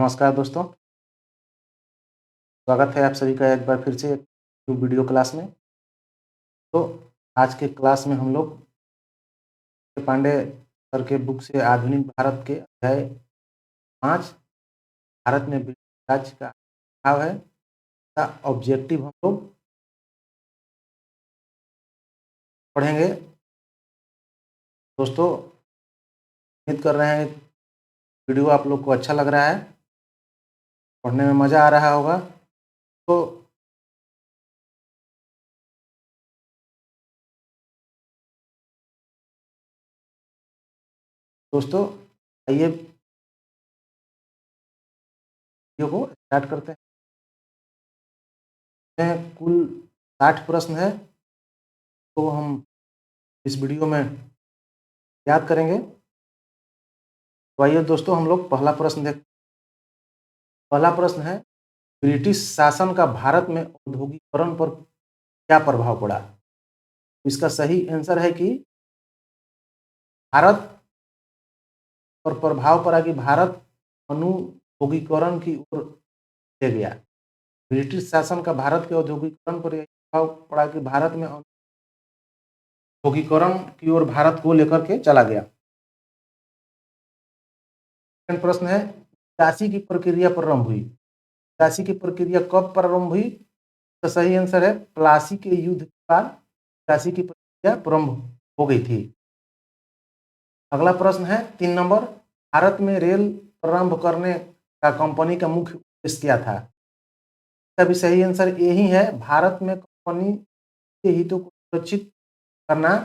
नमस्कार दोस्तों, स्वागत है आप सभी का एक बार फिर से एक वीडियो क्लास में। तो आज के क्लास में हम लोग पांडे सर के बुक से आधुनिक भारत के अध्याय 5 भारत में ब्रिटिश राज्य का भाव है का ऑब्जेक्टिव हम लोग पढ़ेंगे। दोस्तों, उम्मीद कर रहे हैं वीडियो आप लोग को अच्छा लग रहा है, पढ़ने में मज़ा आ रहा होगा। तो दोस्तों, आइए वीडियो को स्टार्ट करते हैं। कुल 60 प्रश्न है, तो हम इस वीडियो में याद करेंगे। तो आइए दोस्तों, हम लोग पहला प्रश्न देखते हैं। पहला प्रश्न है, ब्रिटिश शासन का भारत में औद्योगिकरण पर क्या प्रभाव पड़ा। इसका सही आंसर है कि भारत पर प्रभाव पड़ा कि भारत औद्योगिकरण की ओर ले गया। ब्रिटिश शासन का भारत के औद्योगिकरण पर यह प्रभाव पड़ा कि भारत में औद्योगिकरण की ओर भारत को लेकर के चला गया। सेकंड प्रश्न है, प्लासी की प्रक्रिया प्रारंभ हुई। प्लासी की प्रक्रिया कब प्रारंभ हुई? तो सही आंसर है प्लासी के युद्ध के बाद प्लासी की प्रक्रिया प्रारंभ हो गई थी। अगला प्रश्न है 3 नंबर, भारत में रेल प्रारंभ करने का कंपनी का मुख्य उद्देश्य क्या था? इसका भी सही आंसर यही है, भारत में कंपनी के हितों को सुरक्षित करना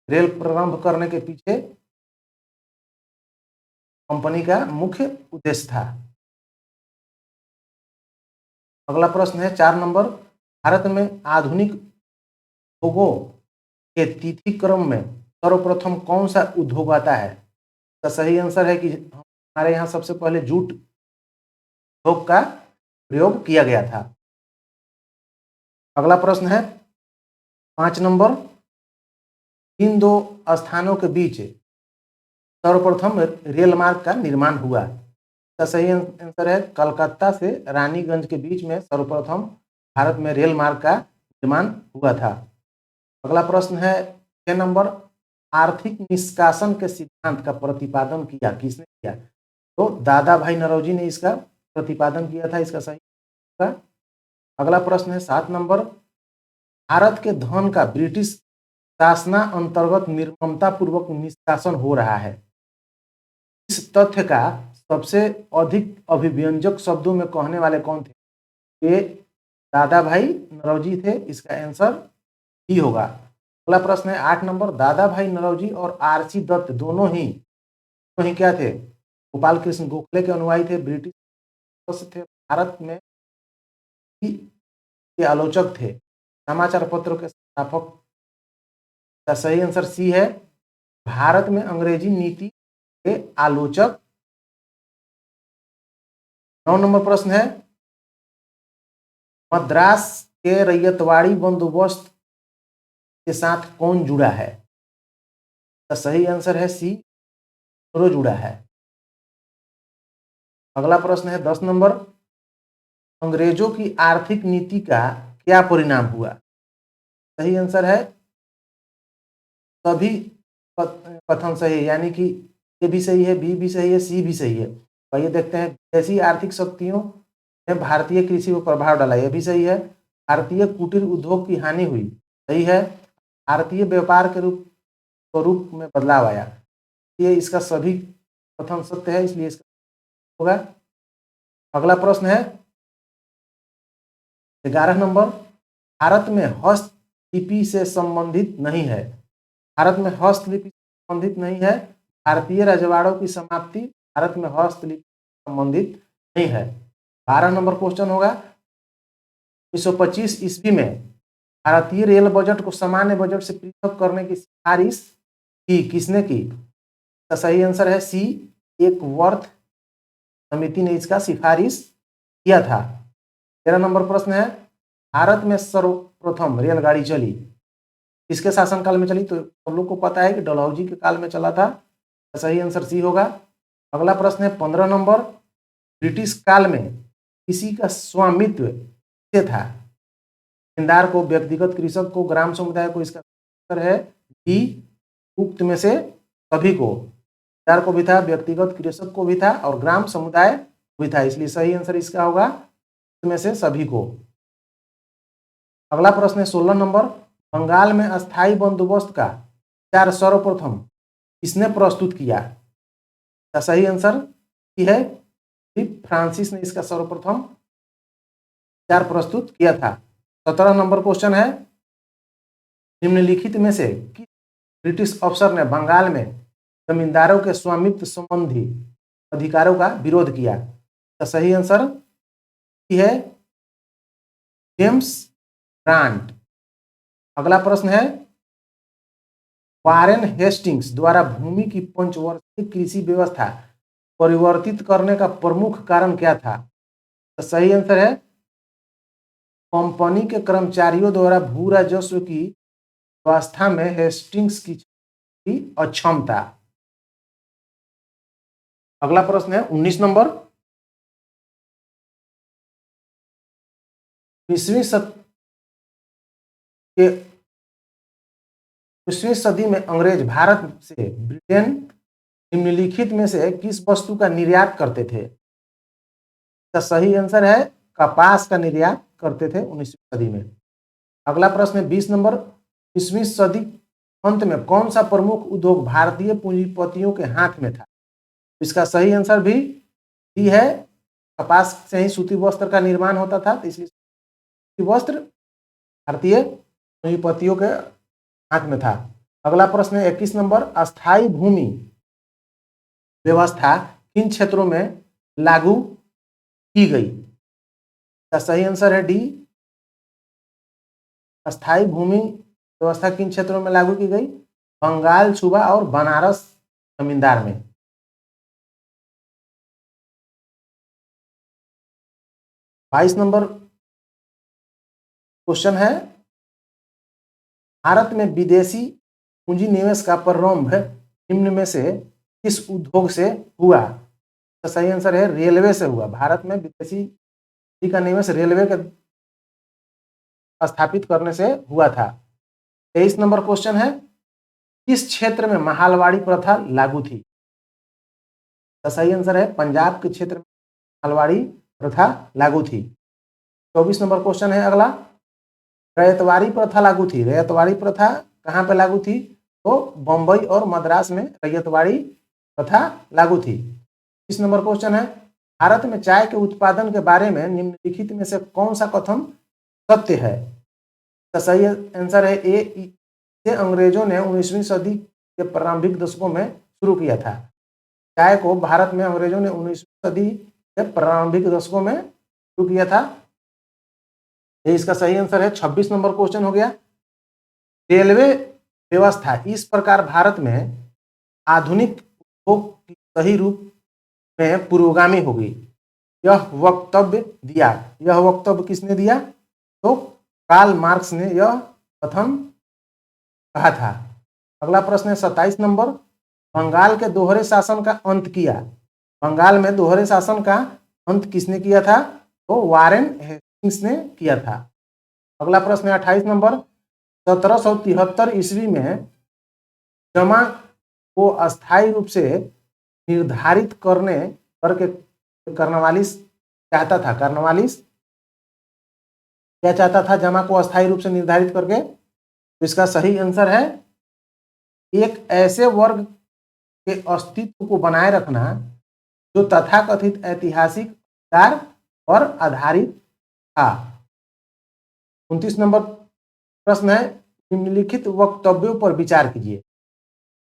रेल प्रारंभ करने के पीछे कंपनी का मुख्य उद्देश्य था। अगला प्रश्न है 4 नंबर, भारत में आधुनिक उद्योगों के तिथि क्रम में सर्वप्रथम कौन सा उद्योग आता है? तो सही आंसर है कि हमारे यहाँ सबसे पहले जूट उद्योग का प्रयोग किया गया था। अगला प्रश्न है 5 नंबर, इन दो स्थानों के बीच सर्वप्रथम रेल मार्ग का निर्माण हुआ। इसका सही आंसर है कलकत्ता से रानीगंज के बीच में सर्वप्रथम भारत में रेल मार्ग का निर्माण हुआ था। अगला प्रश्न है 6 नंबर, आर्थिक निष्कासन के सिद्धांत का प्रतिपादन किया किसने किया? तो दादा भाई नौरोजी ने इसका प्रतिपादन किया था। इसका सही होगा। अगला प्रश्न है 7 नंबर, भारत के धन का ब्रिटिश शासना अंतर्गत निर्ममता पूर्वक निष्कासन हो रहा है। इस तथ्य का सबसे अधिक अभिव्यंजक शब्दों में कहने वाले कौन थे? ये दादा भाई नौरोजी थे। इसका आंसर ही होगा। अगला प्रश्न है 8 नंबर, दादा भाई नौरोजी और आरसी दत्त दोनों ही क्या थे? गोपाल कृष्ण गोखले के अनुयायी थे, ब्रिटिश थे, भारत में के आलोचक थे, समाचार पत्रों के संस्थापक। का सही आंसर सी है, भारत में अंग्रेजी नीति के आलोचक। 9 नंबर प्रश्न है, मद्रास के रैयतवाड़ी बंदोबस्त के साथ कौन जुड़ा है? तो सही आंसर है सी, जुड़ा है। अगला प्रश्न है 10 नंबर, अंग्रेजों की आर्थिक नीति का क्या परिणाम हुआ? सही आंसर है सभी कथन सही, यानी कि ए भी सही है, बी भी सही है, सी भी सही है। तो ये देखते हैं, ऐसी आर्थिक शक्तियों ने भारतीय कृषि पर प्रभाव डाला, यह भी सही है। भारतीय कुटीर उद्योग की हानि हुई, सही है। भारतीय व्यापार के स्वरूप में बदलाव आया, ये इसका सभी कथन सत्य है, इसलिए इसका होगा। अगला प्रश्न है 11 नंबर, भारत में हस्तलिपि से संबंधित नहीं है। भारत में हस्तलिपि संबंधित नहीं है, भारतीय रजवाड़ों की समाप्ति भारत में हस्तलिपि संबंधित नहीं है। 12 नंबर क्वेश्चन होगा, 1925 ईस्वी में भारतीय रेल बजट को सामान्य बजट से पृथक करने की सिफारिश की किसने की? तो सही आंसर है सी, एक वर्थ समिति ने इसका सिफारिश किया था। 13 नंबर प्रश्न है, भारत में सर्वप्रथम रेलगाड़ी चली किसके शासनकाल में चली? तो हम लोग को पता है कि डलहौजी के काल में चला था। सही आंसर सी होगा। अगला प्रश्न है 15 नंबर, ब्रिटिश काल में किसी का स्वामित्व से था? जमींदार को, व्यक्तिगत कृषक को, ग्राम समुदाय को? इसका उत्तर है डी, उक्त में से सभी को। जमींदार को भी था, व्यक्तिगत कृषक को भी था और ग्राम समुदाय भी था, इसलिए सही आंसर इसका होगा में से सभी को। अगला प्रश्न है 16 नंबर, बंगाल में अस्थायी बंदोबस्त का विचार सर्वप्रथम किसने प्रस्तुत किया? सही आंसर है फ्रांसिस ने इसका सर्वप्रथम विचार प्रस्तुत किया था। 17 नंबर क्वेश्चन है, निम्नलिखित में से किस ब्रिटिश अफसर ने बंगाल में जमींदारों के स्वामित्व संबंधी अधिकारों का विरोध किया? सही आंसर है जेम्स ग्रांट। अगला प्रश्न है, वारेन हेस्टिंग्स द्वारा भूमि की पंचवर्षीय कृषि व्यवस्था परिवर्तित करने का प्रमुख कारण क्या था? सही आंसर है कंपनी के कर्मचारियों द्वारा भू राजस्व की व्यवस्था में हेस्टिंग्स की अक्षमता। अगला प्रश्न है 19 नंबर, 19वीं सदी में अंग्रेज भारत से ब्रिटेन निम्नलिखित में से किस वस्तु का निर्यात करते थे? सही आंसर है कपास का निर्यात करते थे 19वीं सदी में। अगला प्रश्न है 20 नंबर, 20वीं सदी अंत में कौन सा प्रमुख उद्योग भारतीय पूंजीपतियों के हाथ में था? इसका सही आंसर भी है कपास से ही सूती वस्त्र का निर्माण होता था, तो इसलिए सूती वस्त्र भारतीय पूंजीपतियों के हाथ में था। अगला प्रश्न है 21 नंबर, अस्थायी भूमि व्यवस्था किन क्षेत्रों में लागू की गई? सही आंसर है डी, अस्थायी भूमि व्यवस्था किन क्षेत्रों में लागू की गई? बंगाल, सूबा और बनारस जमींदार में। बाईस नंबर क्वेश्चन है, भारत में विदेशी पूंजी निवेश का प्रारंभ निम्न में से किस उद्योग से हुआ? तो सही आंसर है रेलवे से हुआ। भारत में विदेशी का निवेश रेलवे के स्थापित करने से हुआ था। 23 नंबर क्वेश्चन है, किस क्षेत्र में महालवाड़ी प्रथा लागू थी? तो सही आंसर है पंजाब के क्षेत्र में महालवाड़ी प्रथा लागू थी। 24 नंबर क्वेश्चन है अगला, रैयतवाड़ी प्रथा लागू थी। रैयतवाड़ी प्रथा कहाँ पे लागू थी? तो बंबई और मद्रास में रैयतवाड़ी प्रथा लागू थी। 30 नंबर क्वेश्चन है, भारत में चाय के उत्पादन के बारे में निम्नलिखित में से कौन सा कथन सत्य है? तो सही आंसर है ए, इसे अंग्रेजों ने 19वीं सदी के प्रारंभिक दशकों में शुरू किया था। चाय को भारत में अंग्रेजों ने 19वीं सदी के प्रारंभिक दशकों में शुरू किया था। ये इसका सही आंसर है। 26 नंबर क्वेश्चन हो गया, रेलवे व्यवस्था इस प्रकार भारत में आधुनिक उपभोग की सही रूप में पुरोगामी होगी, यह वक्तव्य दिया। यह वक्तव्य किसने दिया? तो कार्ल मार्क्स ने यह कथन कहा था। अगला प्रश्न है 27 नंबर, बंगाल के दोहरे शासन का अंत किया। बंगाल में दोहरे शासन का अंत किसने किया था? तो वारेन हेस्टिंग्स ने किया था। अगला प्रश्न है 28 नंबर, 1773 ईस्वी में जमा को अस्थायी रूप से निर्धारित करके कर्नवालिस चाहता था। कर्नवालिस क्या चाहता था? जमा को अस्थायी रूप से निर्धारित करके। तो इसका सही आंसर है एक ऐसे वर्ग के अस्तित्व को बनाए रखना जो तथाकथित ऐतिहासिक अधिकार पर आधारित था। 29 नंबर प्रश्न है, निम्नलिखित वक्तव्यों पर विचार कीजिए।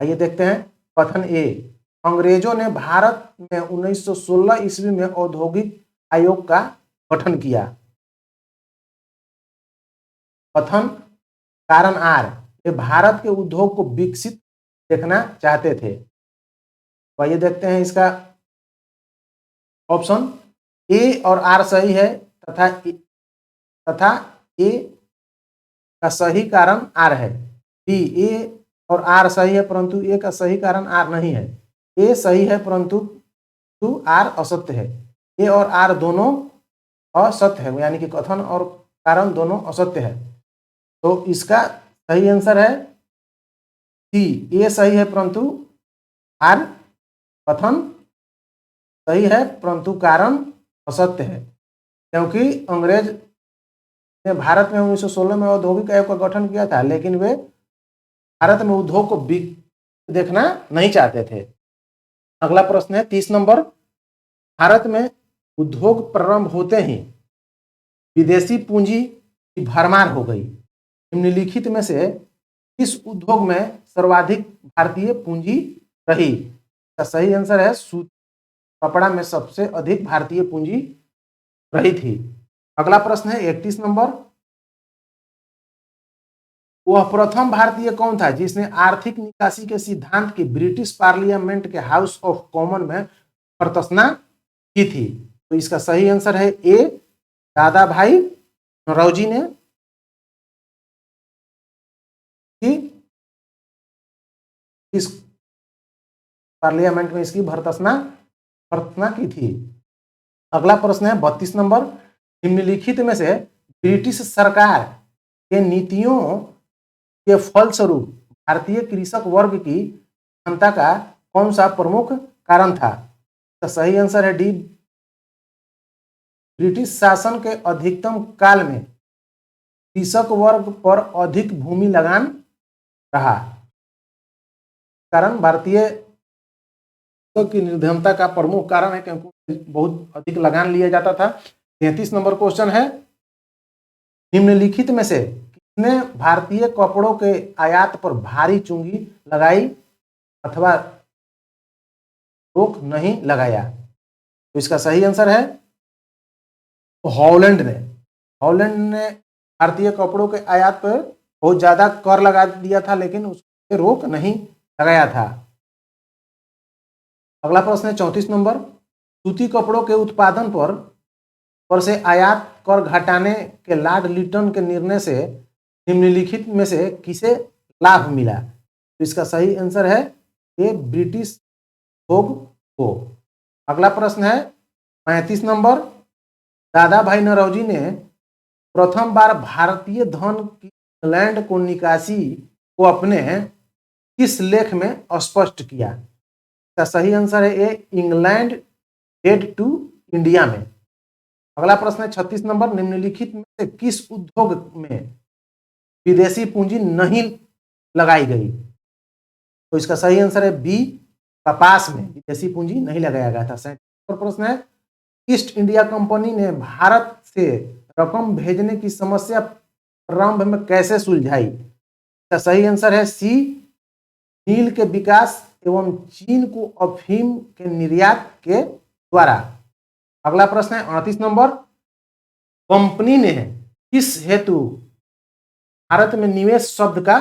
आइए देखते हैं। कथन ए, अंग्रेजों ने भारत में 1916 ईस्वी में औद्योगिक आयोग का गठन किया। कथन कारण आर, ये भारत के उद्योग को विकसित देखना चाहते थे। तो आइए देखते हैं इसका ऑप्शन। ए और आर सही है तथा ए का सही कारण आर है। बी, ए और आर सही है परंतु ए का सही कारण आर नहीं है। ए सही है परंतु आर असत्य है। ए और आर दोनों असत्य है, यानी कि कथन और कारण दोनों असत्य है। तो इसका सही आंसर है सी, ए सही है परंतु आर कथन सही है परंतु कारण असत्य है। क्योंकि अंग्रेज ने भारत में 1916 में औद्योगिक आयोग का गठन किया था, लेकिन वे भारत में उद्योग को देखना नहीं चाहते थे। अगला प्रश्न है 30 नंबर, भारत में उद्योग प्रारंभ होते ही विदेशी पूंजी की भरमार हो गई। निम्नलिखित में से किस उद्योग में सर्वाधिक भारतीय पूंजी रही? इसका सही आंसर है सूती कपड़ा में सबसे अधिक भारतीय पूंजी रही थी। अगला प्रश्न है 31 नंबर, वह प्रथम भारतीय कौन था जिसने आर्थिक निकासी के सिद्धांत की ब्रिटिश पार्लियामेंट के हाउस ऑफ कॉमन में प्रस्तावना की थी? तो इसका सही आंसर है ए, दादा भाई नौरोजी ने इस पार्लियामेंट में इसकी प्रस्तावना की थी। अगला प्रश्न है 32 नंबर, निम्नलिखित में से ब्रिटिश सरकार के नीतियों के फलस्वरूप भारतीय कृषक वर्ग की जनता का कौन सा प्रमुख कारण था? तो सही आंसर है डी, ब्रिटिश शासन के अधिकतम काल में कृषक वर्ग पर अधिक भूमि लगान रहा, कारण भारतीय की निर्धनता का प्रमुख कारण है, क्योंकि बहुत अधिक लगान लिया जाता था। 33 नंबर क्वेश्चन है, निम्नलिखित में से किसने भारतीय कपड़ों के आयात पर भारी चुंगी लगाई अथवा रोक नहीं लगाया? तो इसका सही आंसर है हॉलैंड ने भारतीय कपड़ों के आयात पर बहुत ज्यादा कर लगा दिया था, लेकिन उससे रोक नहीं लगाया था। अगला प्रश्न है 34 नंबर, सूती कपड़ों के उत्पादन पर से आयात कर घटाने के लॉर्ड लिटन के निर्णय से निम्नलिखित में से किसे लाभ मिला? तो इसका सही आंसर है ये ब्रिटिश उद्योग को। अगला प्रश्न है 35 नंबर, दादा भाई नौरोजी ने प्रथम बार भारतीय धन की इंग्लैंड को निकासी को अपने किस लेख में स्पष्ट किया? इसका सही आंसर है ए, इंग्लैंड हेड टू इंडिया में। अगला प्रश्न है 36 नंबर, निम्नलिखित में से किस उद्योग में विदेशी पूंजी नहीं लगाई गई? तो इसका सही आंसर है बी, कपास में विदेशी पूंजी नहीं लगाया गया था। 37 नंबर प्रश्न है, ईस्ट इंडिया कंपनी ने भारत से रकम भेजने की समस्या प्रारंभ में कैसे सुलझाई? इसका सही आंसर है सी, नील के विकास एवं चीन को अफीम के निर्यात के द्वारा। अगला प्रश्न है 38 नंबर, कंपनी ने किस हेतु भारत में निवेश शब्द का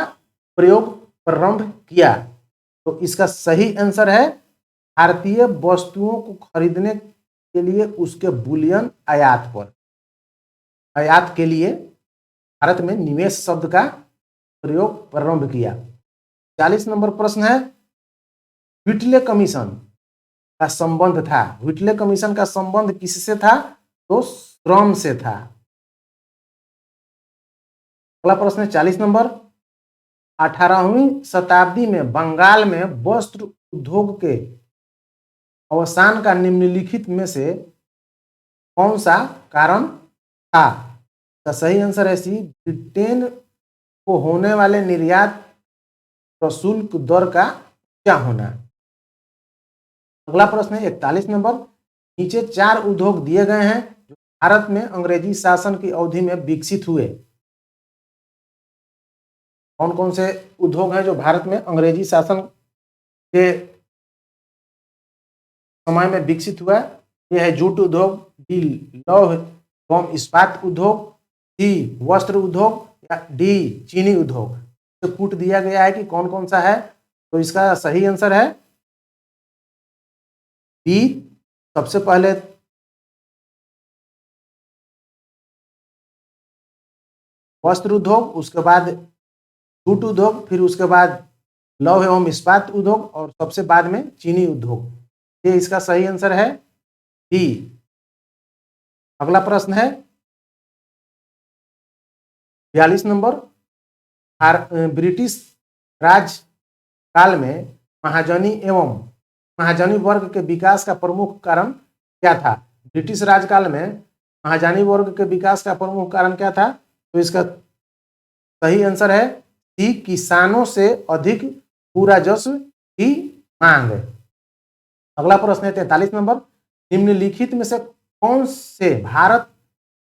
प्रयोग प्रारंभ किया? तो इसका सही आंसर है भारतीय वस्तुओं को खरीदने के लिए उसके बुलियन आयात के लिए भारत में निवेश शब्द का प्रयोग प्रारंभ किया। 40 नंबर प्रश्न है, व्हिटले कमीशन का संबंध था, व्हिटले कमीशन का संबंध किससे था? तो श्रम से था। अगला प्रश्न है 40 नंबर, 18वीं शताब्दी में बंगाल में वस्त्र उद्योग के अवसान का निम्नलिखित में से कौन सा कारण था? तो सही आंसर है सी, ब्रिटेन को होने वाले निर्यात प्रशुल्क दर का क्या होना। अगला प्रश्न है 41 नंबर, नीचे 4 उद्योग दिए गए हैं जो भारत में अंग्रेजी शासन की अवधि में विकसित हुए। कौन कौन से उद्योग हैं जो भारत में अंग्रेजी शासन के समय में विकसित हुआ? यह है जूट उद्योग, डी लौह एवं इस्पात उद्योग, सी वस्त्र उद्योग या डी चीनी उद्योग। तो कूट दिया गया है कि कौन कौन सा है, तो इसका सही आंसर है बी, सबसे पहले वस्त्र उद्योग, उसके बाद जूट उद्योग, फिर उसके बाद लौह एवं इस्पात उद्योग और सबसे बाद में चीनी उद्योग। ये इसका सही आंसर है बी। अगला प्रश्न है 42 नंबर। ब्रिटिश राज काल में महाजनी वर्ग के विकास का प्रमुख कारण क्या था? ब्रिटिश राजकाल में महाजनी वर्ग के विकास का प्रमुख कारण क्या था? तो इसका सही आंसर है सी, किसानों से अधिक भू राजस्व की मांग। अगला प्रश्न है 43 नंबर। निम्नलिखित में से कौन से भारत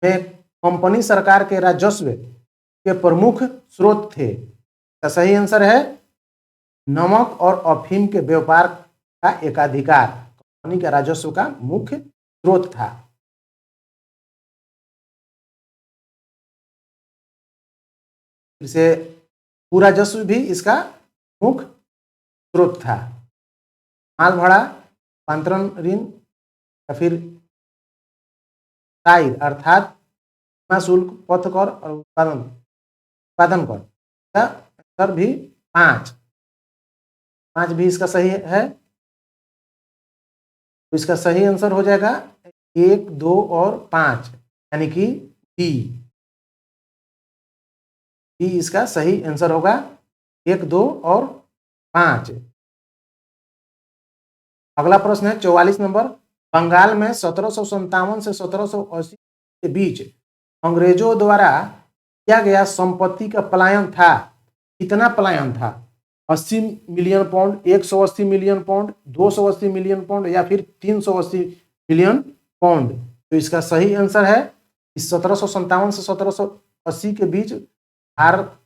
में कंपनी सरकार के राजस्व के प्रमुख स्रोत थे? तो सही आंसर है नमक और अफीम के व्यापार का एकाधिकार कंपनी के राजस्व का मुख्य स्रोत था। इसे भू राजस्व भी इसका मुख्य स्रोत था। माल भाड़ा, रूपांतरण ऋण या फिर टाइर अर्थात सीमा शुल्क, पथ कर और उत्पादन कर का आंसर भी 5 भी इसका सही है। तो इसका सही आंसर हो जाएगा 1, 2 और 5 यानी कि डी इसका सही आंसर होगा 1, 2 और 5। अगला प्रश्न है 44 नंबर। बंगाल में 1757 से 1780 के बीच अंग्रेजों द्वारा किया गया संपत्ति का पलायन था। कितना पलायन था? 80 million pound, 180 million pound, 280 million pound या फिर 380 मिलियन पाउंड? तो इसका सही आंसर है 1757 से 1780 के बीच भारत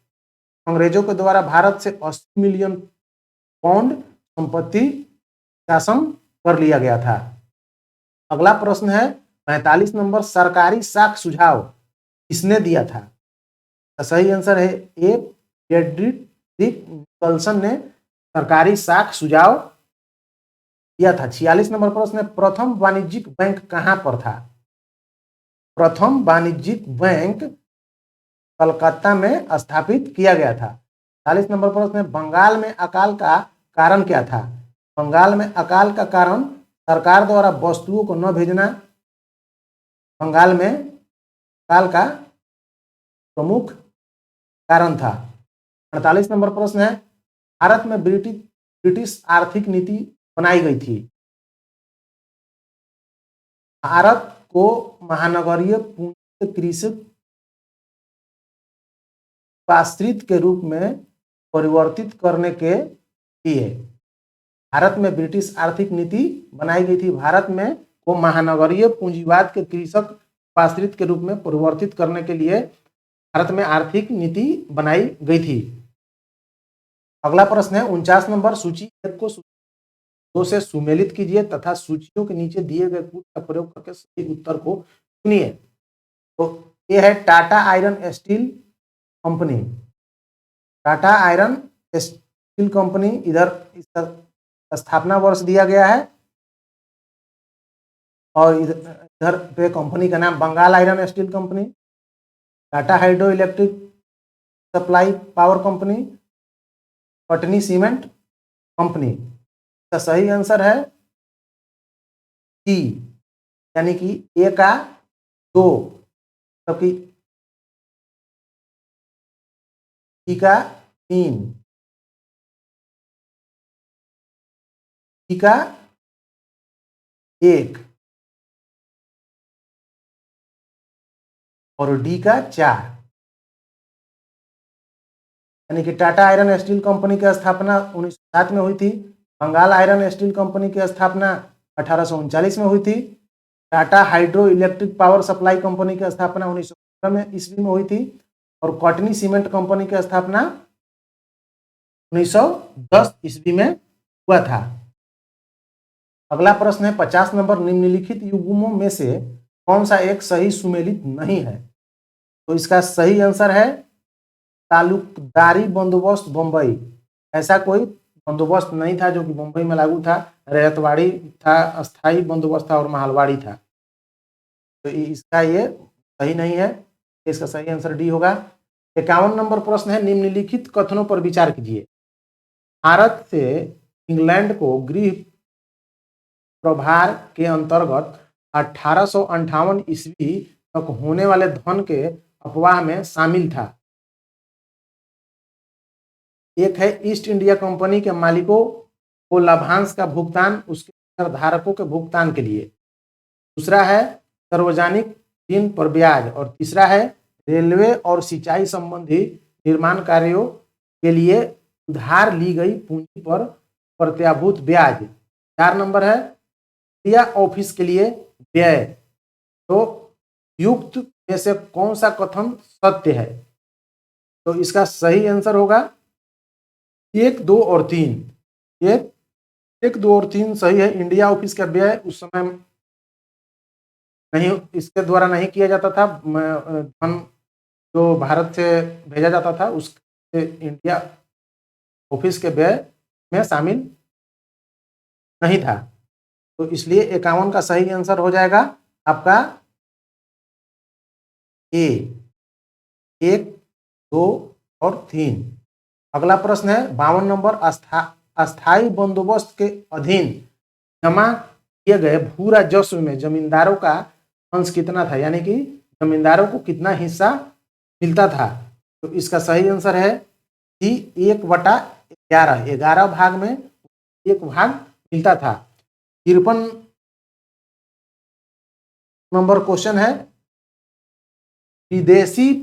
अंग्रेजों के द्वारा भारत से 80 मिलियन पाउंड संपत्ति शासन कर लिया गया था। अगला प्रश्न है 45 नंबर। सरकारी साख सुझाव किसने दिया था? सही आंसर है ए, फ्रेडरिक निकल्सन ने सरकारी साख सुझाव दिया था। 46 नंबर प्रश्न है प्रथम वाणिज्यिक बैंक कहां पर था? प्रथम वाणिज्यिक बैंक कलकत्ता में स्थापित किया गया था। 40 नंबर प्रश्न है बंगाल में अकाल का कारण क्या था? बंगाल में अकाल का कारण सरकार द्वारा वस्तुओं को न भेजना बंगाल में अकाल का प्रमुख कारण था। 48 नंबर प्रश्न है भारत में ब्रिटिश आर्थिक नीति बनाई गई थी। भारत को महानगरीय पूंजीगत कृषि आश्रित के रूप में परिवर्तित करने के लिए भारत में ब्रिटिश आर्थिक नीति बनाई गई थी। भारत में को महानगरीय पूंजीवाद के कृषक आश्रित के रूप में परिवर्तित करने के लिए भारत में आर्थिक नीति बनाई गई थी। अगला प्रश्न है 49 नंबर। सूची 1 को 2 से सुमेलित कीजिए तथा सूचियों के नीचे दिए गए कूट का प्रयोग करके सही उत्तर को चुनिए। तो ये है Tata iron steel company. Tata iron steel company, इधर इसका स्थापना वर्ष दिया गया है और इधर पे कंपनी का नाम Bengal iron steel company, Tata hydro electric supply power company, Katni cement company. इसका सही आंसर है सी यानी कि ए का 2 जबकि सी का 3, सी का 1 और डी का 4 यानी कि टाटा आयरन स्टील कंपनी की स्थापना 1907 में हुई थी। बंगाल आयरन स्टील कंपनी की स्थापना 1839 में हुई थी। Tata hydro electric power supply company की स्थापना 1915 में ईस्वी में हुई थी और कटनी सीमेंट कंपनी की स्थापना 1910 ईस्वी में हुआ था। अगला प्रश्न है 50 नंबर। निम्नलिखित युग्मों में से कौन सा एक सही सुमेलित नहीं है? तो इसका सही आंसर है तालुकदारी बंदोबस्त बंबई। ऐसा कोई बंदोबस्त नहीं था जो कि मुंबई में लागू था। रैयतवाड़ी था, अस्थाई बंदोबस्त था और महलवाड़ी था। तो इसका ये सही नहीं है। इसका सही आंसर डी होगा। 51 नंबर प्रश्न है निम्नलिखित कथनों पर विचार कीजिए। भारत से इंग्लैंड को गृह प्रभार के अंतर्गत 1858 ईस्वी तक होने वाले धन के अफवाह में शामिल था। एक है ईस्ट इंडिया कंपनी के मालिकों को लाभांश का भुगतान उसके शेयरधारकों के भुगतान के लिए, दूसरा है सार्वजनिक ऋण पर ब्याज, और तीसरा है रेलवे और सिंचाई संबंधी निर्माण कार्यों के लिए उधार ली गई पूंजी पर प्रत्याभूत ब्याज। 4 नंबर है इंडिया ऑफिस के लिए व्यय। तो युक्त में से कौन सा कथन सत्य है? तो इसका सही आंसर होगा 1, 2 और 3। 1, 2 और 3 सही है। इंडिया ऑफिस का व्यय उस समय नहीं, इसके द्वारा नहीं किया जाता था। धन जो भारत से भेजा जाता था उसके इंडिया ऑफिस के व्यय में शामिल नहीं था। तो इसलिए 51 का सही आंसर हो जाएगा आपका ए, 1, 2 और 3। अगला प्रश्न है 52 नंबर, अस्थायी बंदोबस्त के अधीन जमा किए गए भू राजस्व में जमींदारों का अंश कितना था, यानी कि जमींदारों को कितना हिस्सा मिलता था? तो इसका सही आंसर है सी, 1/11। 11 भाग में 1 भाग मिलता था। 53 नंबर क्वेश्चन है विदेशी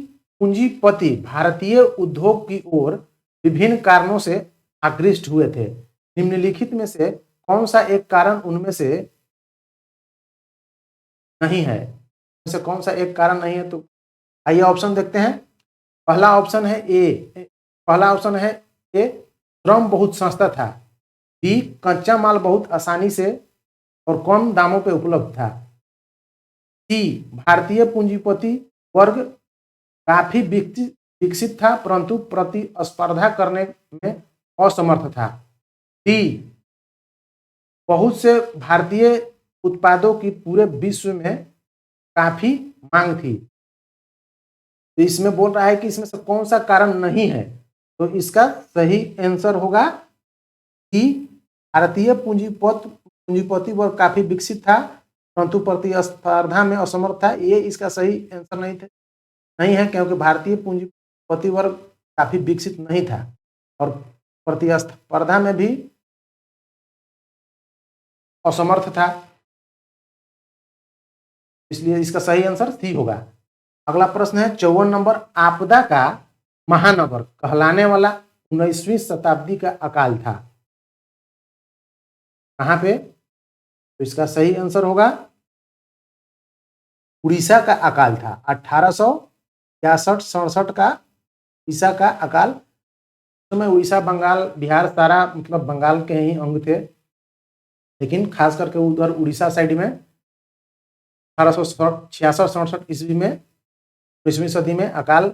पूंजीपति भारतीय उद्योग की ओर विभिन्न कारणों से आकृष्ट हुए थे। निम्नलिखित में से कौन सा एक कारण उनमें से नहीं है? से कौन सा एक कारण नहीं है? तो आइए ऑप्शन देखते हैं। पहला ऑप्शन है ए, श्रम बहुत सस्ता था। बी, कच्चा माल बहुत आसानी से और कम दामों पे उपलब्ध था। सी, भारतीय पूंजीपति वर्ग काफी विकसित था परंतु प्रतिस्पर्धा करने में असमर्थ था। डी, बहुत से भारतीय उत्पादों की पूरे विश्व में काफी मांग थी। तो इसमें बोल रहा है कि इसमें से कौन सा कारण नहीं है? तो इसका सही आंसर होगा कि भारतीय पूंजीपति वर्ग काफी विकसित था परंतु प्रतिस्पर्धा में असमर्थ था। ये इसका सही आंसर नहीं है, क्योंकि भारतीय पूंजीपति वर्ग काफी विकसित नहीं था और प्रतिस्पर्धा में भी असमर्थ था, इसलिए इसका सही आंसर सी होगा। अगला प्रश्न है 54 नंबर, आपदा का महानगर कहलाने वाला 19वीं शताब्दी का अकाल था कहां पे? तो इसका सही आंसर होगा उड़ीसा का अकाल था। 1866-67 का उड़ीसा का अकाल। समय तो उड़ीसा, बंगाल, बिहार सारा मतलब बंगाल के ही अंग थे, लेकिन खास करके उधर उड़ीसा साइड में 1866-67 ईस्वी में 19वीं सदी में अकाल,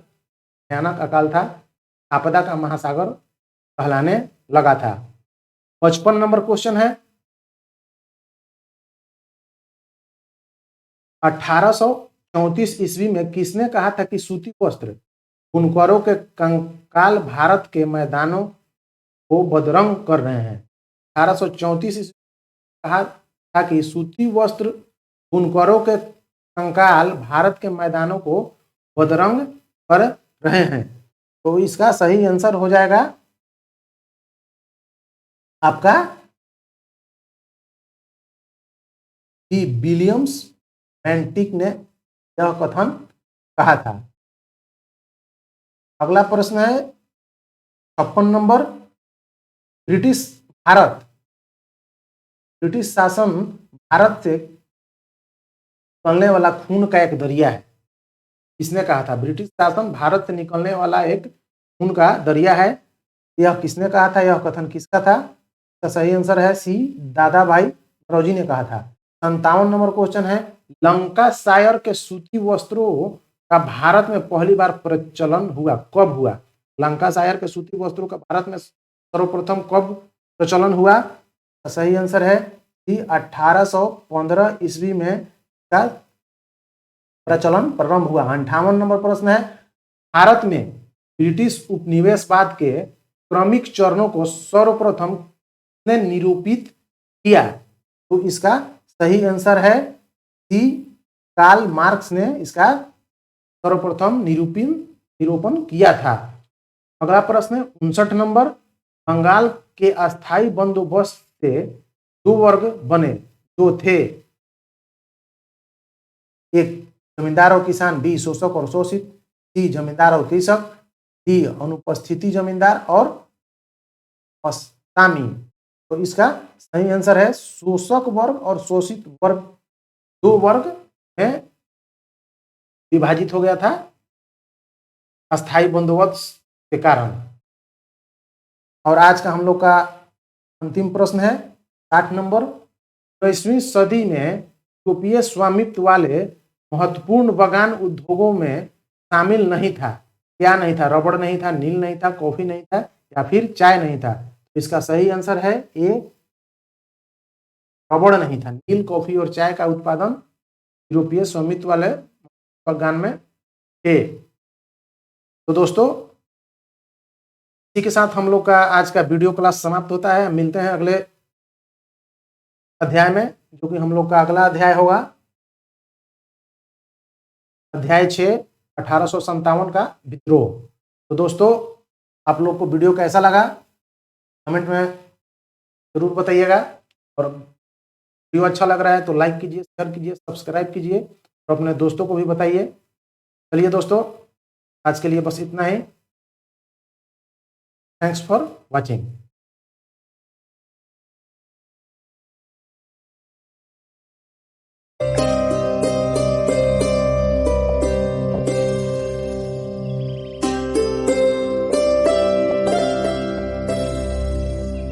भयानक अकाल था। आपदा का महासागर कहलाने लगा था। 55 नंबर क्वेश्चन है 1834 ईस्वी में किसने कहा था कि सूती वस्त्र बुनकरों के कंकाल भारत के मैदानों को बदरंग कर रहे हैं? 1834 ईस्वी कहा था कि सूती वस्त्र बुनकरों के कंकाल भारत के मैदानों को बदरंग कर रहे हैं। तो इसका सही आंसर हो जाएगा आपका विलियम्स बेंटिक ने यह कथन कहा था। अगला प्रश्न है 56 नंबर, ब्रिटिश शासन भारत से निकलने वाला खून का एक दरिया है, किसने कहा था? ब्रिटिश शासन भारत से निकलने वाला एक खून का दरिया है, यह किसने कहा था? यह कथन किसका था? इसका सही आंसर है सी, दादा भाई नौरोजी ने कहा था। 57 नंबर क्वेश्चन है लंकाशायर के सूती वस्त्रों का भारत में पहली बार प्रचलन हुआ, कब हुआ? लंकाशायर के सूती वस्त्रों का भारत में सर्वप्रथम कब प्रचलन हुआ? सही आंसर है कि 1815 ईस्वी में का प्रचलन प्रारंभ हुआ। 58 नंबर प्रश्न है भारत में ब्रिटिश उपनिवेशवाद के क्रमिक चरणों को सर्वप्रथम किसने निरूपित किया? तो इसका सही आंसर है सी, कार्ल मार्क्स ने इसका सर्वप्रथम निरूपण किया था। अगला प्रश्न है 59 नंबर, बंगाल के अस्थायी बंदोबस्त से 2 वर्ग बने जो थे, एक जमींदार और किसान, बी शोषक और शोषित, सी जमींदार और कृषक, डी अनुपस्थिति जमींदार और अस्तामी। तो इसका सही आंसर है शोषक वर्ग और शोषित वर्ग, 2 वर्ग में विभाजित हो गया था अस्थायी बंदोबस्त के कारण। और आज का हम लोग का अंतिम प्रश्न है 60 नंबर, 21वीं सदी में यूरोपीय स्वामित्व वाले महत्वपूर्ण बगान उद्योगों में शामिल नहीं था। क्या नहीं था? रबड़ नहीं था, नील नहीं था, कॉफी नहीं था, या फिर चाय नहीं था। इसका सही आंसर है ए, रबड़ नहीं था। नील, कॉफी और चाय का उत्पादन यूरोपीय स्वामित्व वाले बगान में थे। तो दोस्तों, इसी के साथ हम लोग का आज का वीडियो क्लास समाप्त होता है। मिलते हैं अगले अध्याय में, जो कि हम लोग का अगला अध्याय होगा अध्याय 6, 1857 का विद्रोह। तो दोस्तों, आप लोग को वीडियो कैसा लगा कमेंट में जरूर बताइएगा, और वीडियो अच्छा लग रहा है तो लाइक कीजिए, शेयर कीजिए, सब्सक्राइब कीजिए और अपने दोस्तों को भी बताइए। चलिए दोस्तों, आज के लिए बस इतना ही। Thanks for watching.